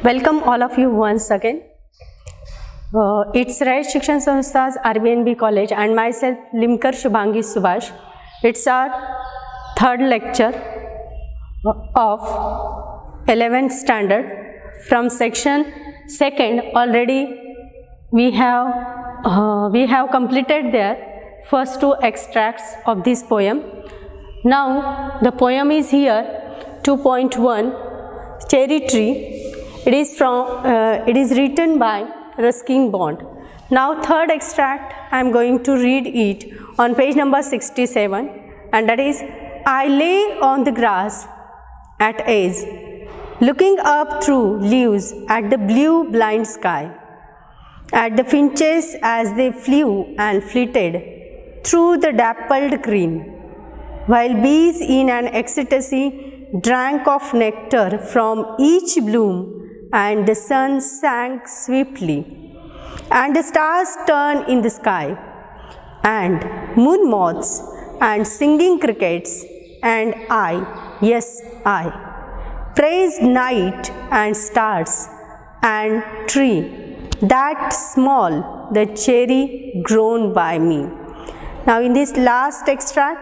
Welcome all of you once again. It's Rayat Shikshan Sanstha's RBNB College and myself Limkar Shubhangi Subhash. It's our third lecture of 11th standard from section 2nd. Already we have completed their first two extracts of this poem. Now the poem is here 2.1 Cherry Tree. It is written by Ruskin Bond. Now third extract I am going to read it on page number 67, and that is, I lay on the grass at ease, looking up through leaves at the blue blind sky, at the finches as they flew and flitted through the dappled green, while bees in an ecstasy drank of nectar from each bloom, and the sun sank swiftly, and the stars turned in the sky, and moon moths and singing crickets, and yes, I praised night and stars and tree that small the cherry grown by me. Now in this last extract,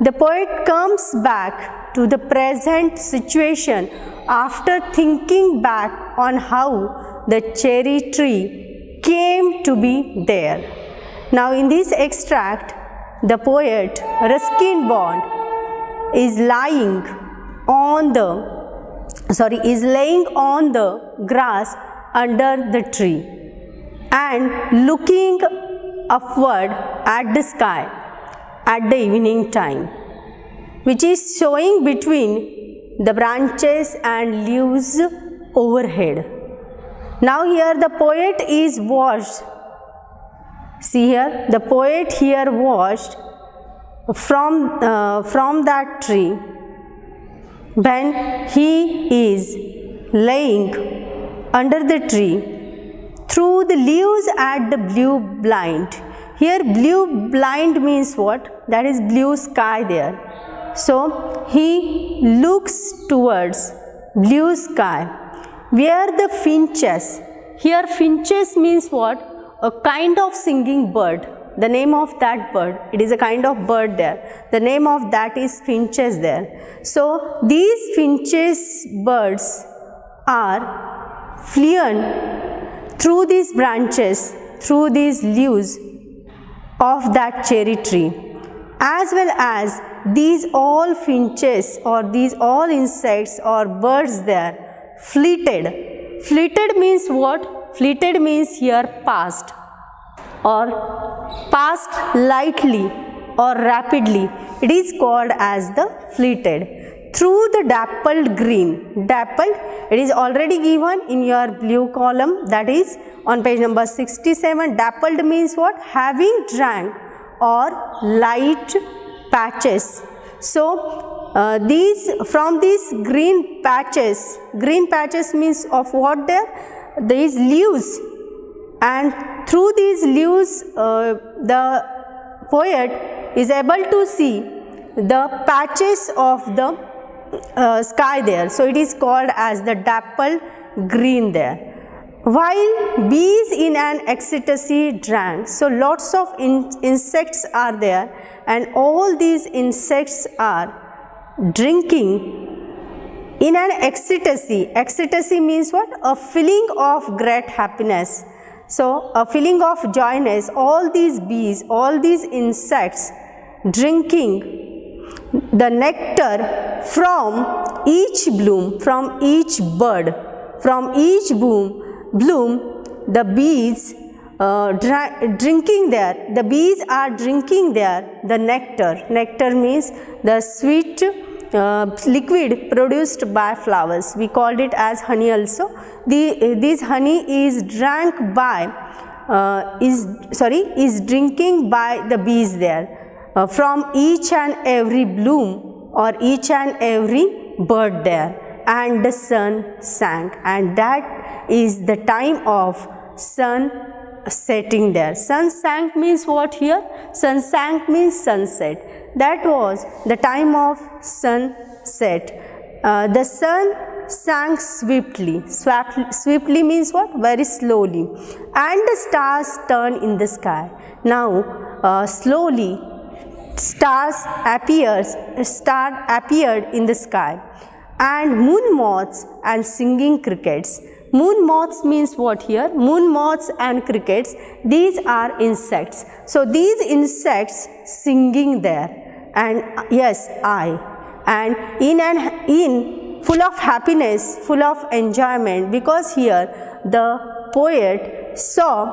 the poet comes back to the present situation after thinking back on how the cherry tree came to be there. Now in this extract, the poet Ruskin Bond is laying on the grass under the tree and looking upward at the sky at the evening time, which is showing between the branches and leaves overhead. Now here the poet is watched. See here, the poet here watched from that tree when he is laying under the tree through the leaves at the blue blind. Here blue blind means what? That is blue sky there. So he looks towards blue sky where the finches, here finches means what? A kind of singing bird. The name of that bird, it is a kind of bird there. The name of that is finches there. So these finches birds are fleeing through these branches, through these leaves of that cherry tree, as well as these all finches or these all insects or birds there flitted. Flitted means what? Flitted means here passed, or passed lightly or rapidly. It is called as the flitted through the dappled green. Dappled, it is already given in your blue column, that is on page number 67. Dappled means what? Having drank or light patches. So from these green patches means of what there? These leaves, and through these leaves the poet is able to see the patches of the sky there. So it is called as the dappled green there. While bees in an ecstasy drank, so lots of insects are there, and all these insects are drinking in an ecstasy. Ecstasy means what? A feeling of great happiness. So a feeling of joyness. All these bees, all these insects drinking the nectar from each bloom, from each bird, from each bloom, the bees drinking there. The bees are drinking there the nectar. Nectar means the sweet liquid produced by flowers. We called it as honey also. This honey is drank by is drinking by the bees there from each and every bloom or each and every bird there. And the sun sank, and that is the time of sun setting there. Sun sank means what here? Sun sank means sunset. That was the time of sunset. The sun sang swiftly. Swiftly means what? Very slowly. And the stars turned in the sky. Now, slowly, star appeared in the sky, and moon moths and singing crickets. Moon moths means what here? Moon moths and crickets, these are insects. So these insects singing there, and yes, and in full of happiness, full of enjoyment, because here the poet saw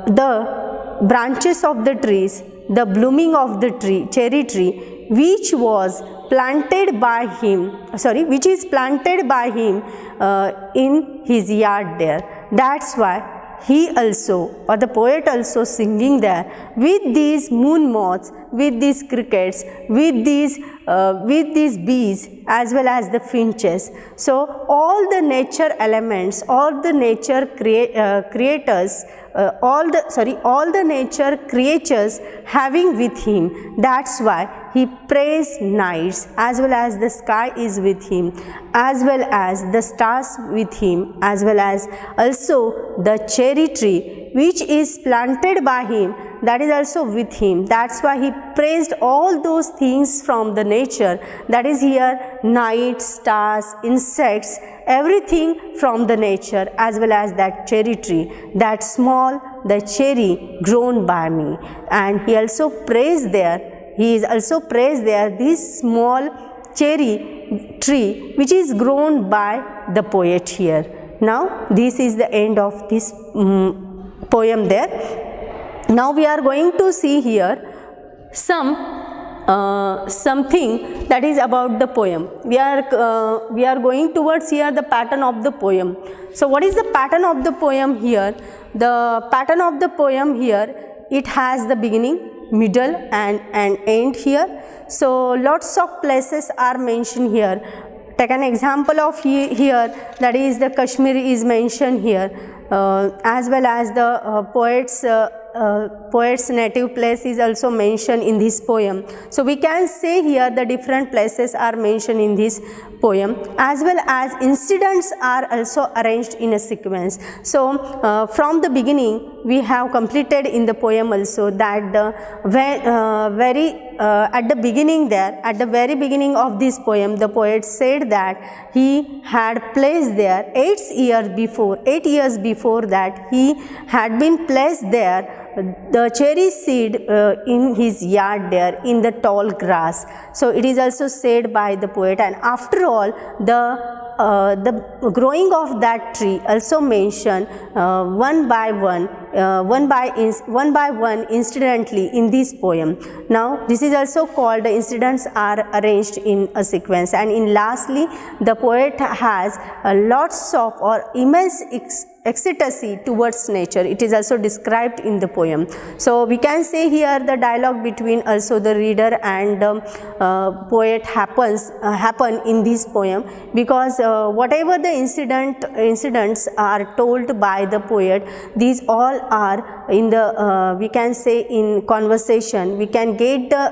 the branches of the trees, the blooming of the tree, cherry tree, which is planted by him in his yard there. That's why he also, or the poet also, singing there with these moon moths, with these crickets, with these bees, as well as the finches. So all the nature elements, all the nature creators, all the nature creatures having with him. That's why he prays nights, as well as the sky is with him, as well as the stars with him, as well as also the cherry tree which is planted by him, that is also with him. That's why he praised all those things from the nature, that is here night, stars, insects, everything from the nature, as well as that cherry tree, that small, the cherry grown by me. And he also praised there, this small cherry tree which is grown by the poet here. Now this is the end of this poem there. Now we are going to see here something that is about the poem. We are going towards here the pattern of the poem. So what is the pattern of the poem here? The pattern of the poem here, it has the beginning, middle and end here. So lots of places are mentioned here. Take an example of here, that is the Kashmir is mentioned here, as well as the poet's native place is also mentioned in this poem. So we can say here the different places are mentioned in this poem, as well as incidents are also arranged in a sequence. So from the beginning we have completed in the poem also that the at the beginning there, at the very beginning of this poem, the poet said that he had placed there 8 years before that he had been placed there the cherry seed in his yard there in the tall grass. So it is also said by the poet, and after all the growing of that tree also mentioned one by one incidentally in this poem. Now this is also called the incidents are arranged in a sequence, and in lastly the poet has lots of or immense ecstasy towards nature. It is also described in the poem. So we can say here the dialogue between also the reader and poet happen in this poem, because whatever the incidents are told by the poet, these all are in the we can say in conversation. We can get the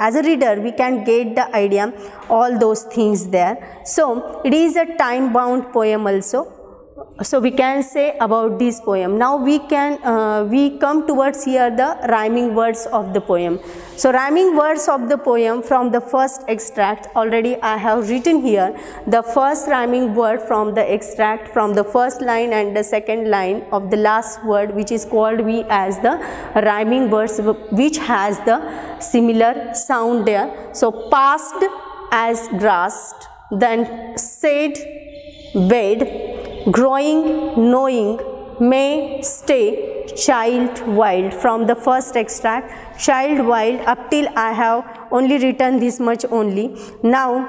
as a reader we can get the idea all those things there. So it is a time bound poem also. So we can say about this poem. Now we come towards here the rhyming words of the poem. So rhyming words of the poem from the first extract, already I have written here the first rhyming word from the extract from the first line and the second line of the last word, which is called we as the rhyming words, which has the similar sound there. So passed as grasped, then said, bed, growing, knowing, may, stay, child, wild. From the first extract, child, wild, up till I have only written this much only. Now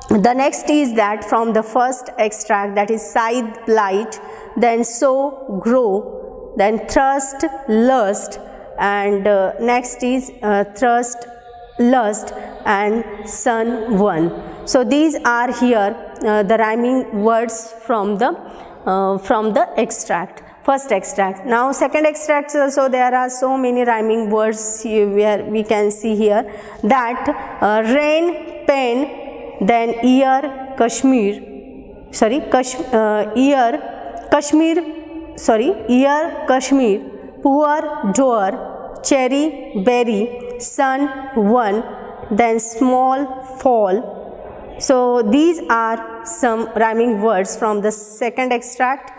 the next is that from the first extract, that is scythe, blight, then sow, grow, then thrust, lust, and next is thrust, lust, and son, one. So these are here the rhyming words from the extract, first extract. Now second extract also there are so many rhyming words here where we can see here that rain, pen, then ear, Kashmir, poor, door, cherry, berry, sun, one, then small, fall. So these are some rhyming words from the second extract,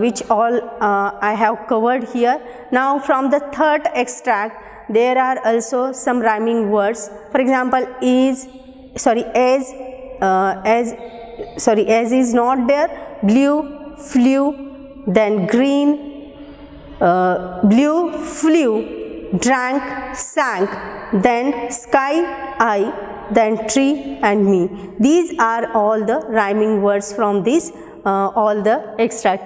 which all I have covered here. Now from the third extract, there are also some rhyming words. For example, as is not there, blue, flew, then green, blue, flew, drank, sank, then sky, eye, then tree and me. These are all the rhyming words from this all the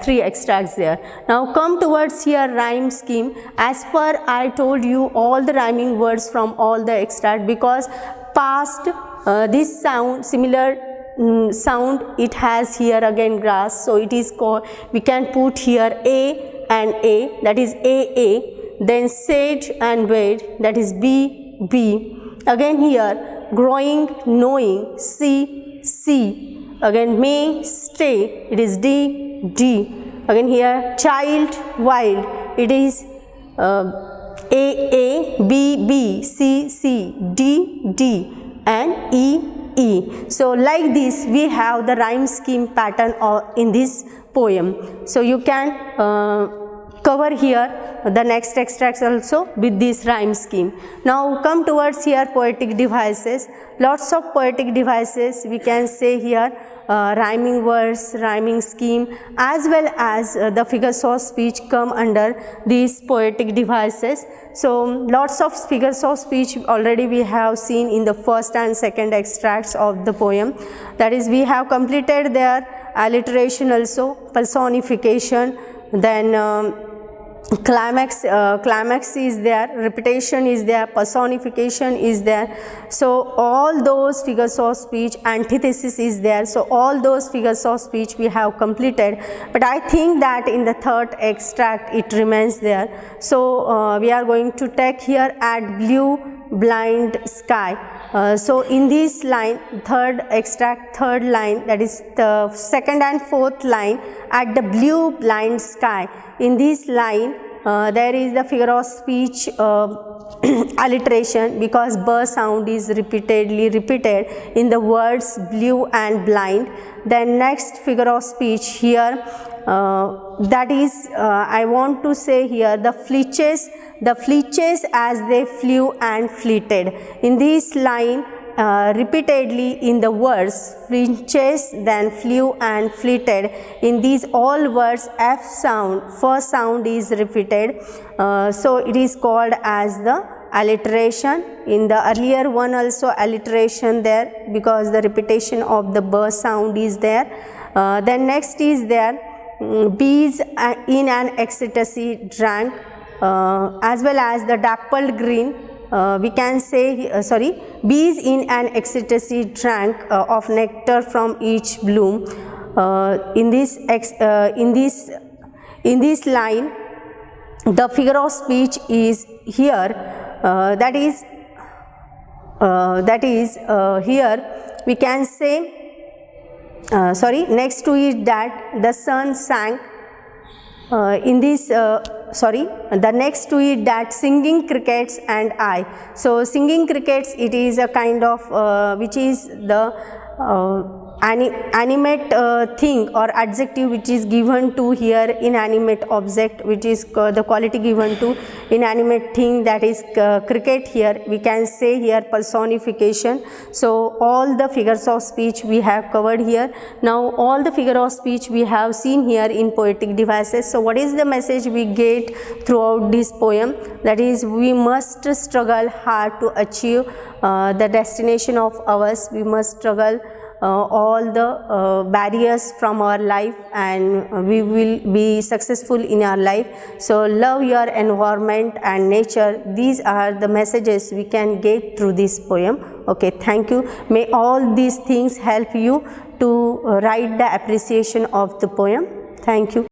three extracts there. Now come towards here rhyme scheme. As per I told you all the rhyming words from all the extract, because past this sound, similar sound it has here again grass, so it is called, we can put here a and a, that is a, then sage and wade, that is b. Again here growing, knowing, C. Again may, stay, it is D. Again here child, wild, it is A, B, C, D and E. So like this we have the rhyme scheme pattern in this poem. So you can cover here the next extracts also with this rhyme scheme. Now come towards here poetic devices. Lots of poetic devices we can say here, rhyming words, rhyming scheme, as well as the figures of speech come under these poetic devices. So lots of figures of speech already we have seen in the first and second extracts of the poem. That is, we have completed their alliteration also, personification, then climax is there, repetition is there, personification is there. So all those figures of speech, antithesis is there. So all those figures of speech we have completed, but I think that in the third extract it remains there. So we are going to take here at blue blind sky. So in this line, third extract, third line, that is the second and fourth line, at the blue blind sky. In this line there is the figure of speech alliteration, because b sound is repeatedly repeated in the words blue and blind. Then next figure of speech here, that is I want to say here the fleeches as they flew and fleeted. In this line repeatedly in the words fleeches, then flew and fleeted, in these all words f sound, first sound is repeated, so it is called as the alliteration. In the earlier one also alliteration there, because the repetition of the b sound is there. Then next is there bees in an ecstasy drank, as well as the dappled green. We can say bees in an ecstasy drank of nectar from each bloom. In this line the figure of speech is here, that is here we can say next to it that the sun sank. The next to it that singing crickets and I. So singing crickets, it is a kind of which is the animate thing or adjective which is given to here inanimate object, which is the quality given to inanimate thing, that is cricket. Here we can say here personification. So all the figures of speech we have covered here. Now all the figure of speech we have seen here in poetic devices. So what is the message we get throughout this poem? That is, we must struggle hard to achieve the destination of ours. We must struggle all the barriers from our life, and we will be successful in our life. So love your environment and nature. These are the messages we can get through this poem. Okay, thank you. May all these things help you to write the appreciation of the poem. Thank you.